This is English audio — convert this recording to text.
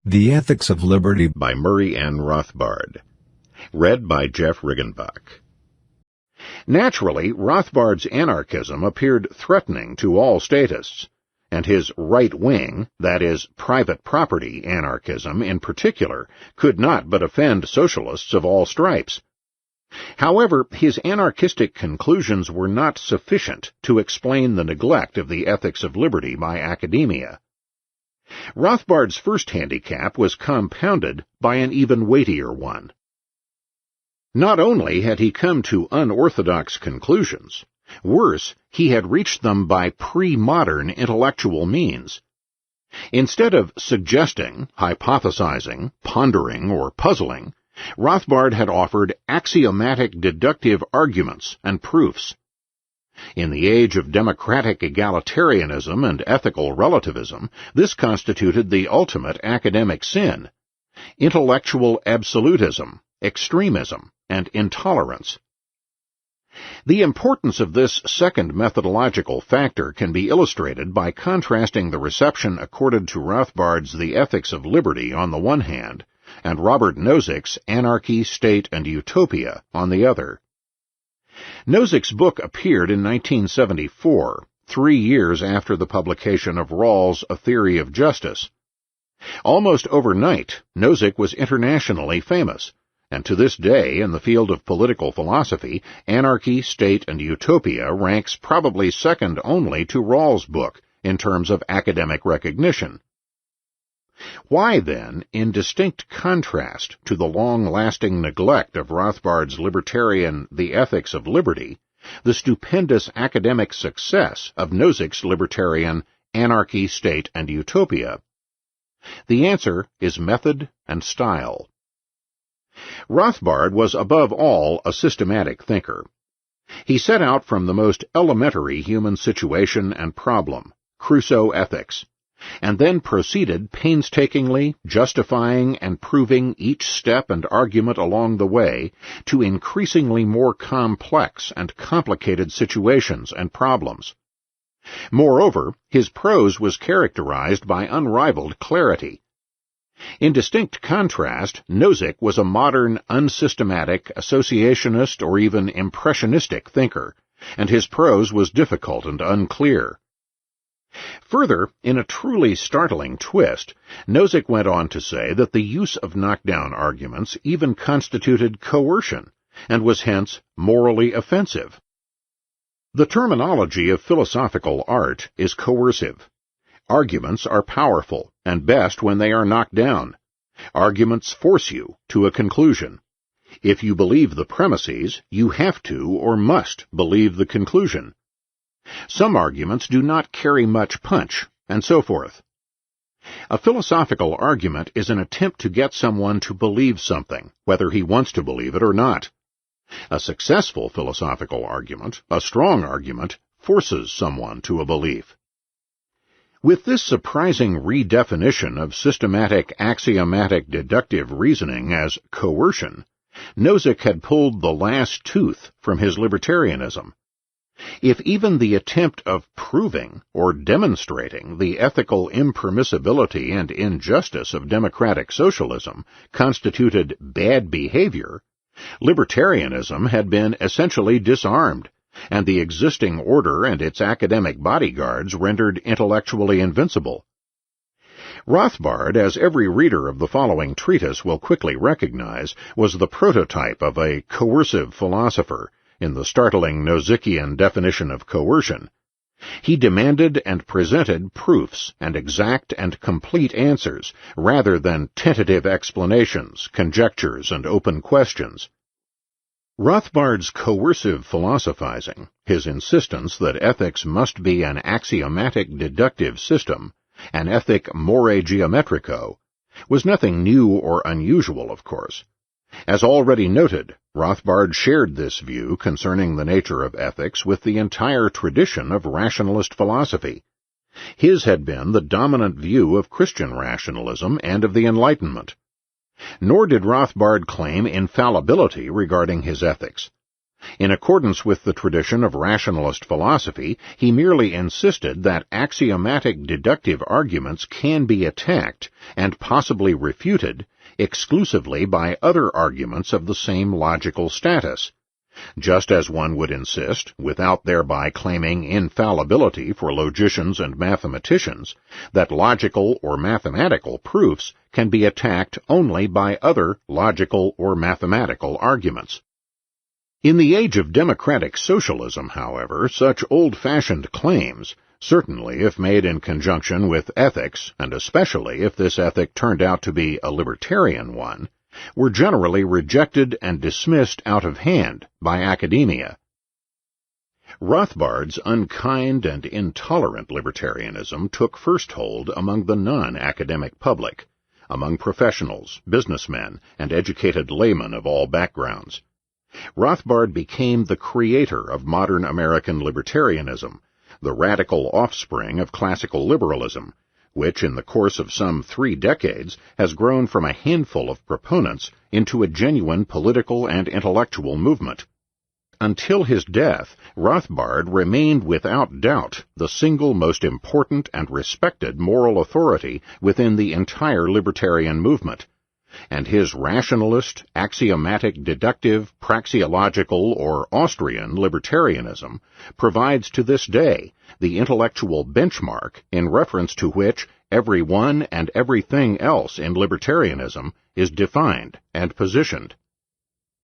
The Ethics of Liberty by Murray N. Rothbard. Read by Jeff Riggenbach. Naturally, Rothbard's anarchism appeared threatening to all statists, and his right-wing, that is, private property anarchism in particular, could not but offend socialists of all stripes. However, his anarchistic conclusions were not sufficient to explain the neglect of the ethics of liberty by academia. Rothbard's first handicap was compounded by an even weightier one. Not only had he come to unorthodox conclusions, worse, he had reached them by pre-modern intellectual means. Instead of suggesting, hypothesizing, pondering, or puzzling, Rothbard had offered axiomatic deductive arguments and proofs. In the age of democratic egalitarianism and ethical relativism, this constituted the ultimate academic sin: intellectual absolutism, extremism, and intolerance. The importance of this second methodological factor can be illustrated by contrasting the reception accorded to Rothbard's The Ethics of Liberty on the one hand, and Robert Nozick's Anarchy, State, and Utopia on the other. Nozick's book appeared in 1974, 3 years after the publication of Rawls' A Theory of Justice. Almost overnight, Nozick was internationally famous, and to this day, in the field of political philosophy, Anarchy, State, and Utopia ranks probably second only to Rawls' book in terms of academic recognition. Why, then, in distinct contrast to the long-lasting neglect of Rothbard's libertarian The Ethics of Liberty, the stupendous academic success of Nozick's libertarian Anarchy, State, and Utopia? The answer is method and style. Rothbard was above all a systematic thinker. He set out from the most elementary human situation and problem, Crusoe ethics, and then proceeded painstakingly justifying and proving each step and argument along the way to increasingly more complex and complicated situations and problems. Moreover, his prose was characterized by unrivaled clarity. In distinct contrast, Nozick was a modern, unsystematic, associationist or even impressionistic thinker, and his prose was difficult and unclear. Further, in a truly startling twist, Nozick went on to say that the use of knockdown arguments even constituted coercion, and was hence morally offensive. The terminology of philosophical art is coercive. Arguments are powerful, and best when they are knocked down. Arguments force you to a conclusion. If you believe the premises, you have to or must believe the conclusion. Some arguments do not carry much punch, and so forth. A philosophical argument is an attempt to get someone to believe something, whether he wants to believe it or not. A successful philosophical argument, a strong argument, forces someone to a belief. With this surprising redefinition of systematic axiomatic deductive reasoning as coercion, Nozick had pulled the last tooth from his libertarianism. If even the attempt of proving or demonstrating the ethical impermissibility and injustice of democratic socialism constituted bad behavior, libertarianism had been essentially disarmed, and the existing order and its academic bodyguards rendered intellectually invincible. Rothbard, as every reader of the following treatise will quickly recognize, was the prototype of a coercive philosopher, in the startling Nozickian definition of coercion. He demanded and presented proofs and exact and complete answers, rather than tentative explanations, conjectures, and open questions. Rothbard's coercive philosophizing, his insistence that ethics must be an axiomatic deductive system, an ethic more geometrico, was nothing new or unusual, of course. As already noted, Rothbard shared this view concerning the nature of ethics with the entire tradition of rationalist philosophy. His had been the dominant view of Christian rationalism and of the Enlightenment. Nor did Rothbard claim infallibility regarding his ethics. In accordance with the tradition of rationalist philosophy, he merely insisted that axiomatic deductive arguments can be attacked and possibly refuted exclusively by other arguments of the same logical status, just as one would insist, without thereby claiming infallibility for logicians and mathematicians, that logical or mathematical proofs can be attacked only by other logical or mathematical arguments. In the age of democratic socialism, however, such old-fashioned claims, certainly if made in conjunction with ethics, and especially if this ethic turned out to be a libertarian one, were generally rejected and dismissed out of hand by academia. Rothbard's unkind and intolerant libertarianism took first hold among the non-academic public, among professionals, businessmen, and educated laymen of all backgrounds. Rothbard became the creator of modern American libertarianism, the radical offspring of classical liberalism, which in the course of some 3 decades has grown from a handful of proponents into a genuine political and intellectual movement. Until his death, Rothbard remained without doubt the single most important and respected moral authority within the entire libertarian movement, and his rationalist, axiomatic, deductive, praxeological, or Austrian libertarianism provides to this day the intellectual benchmark in reference to which everyone and everything else in libertarianism is defined and positioned.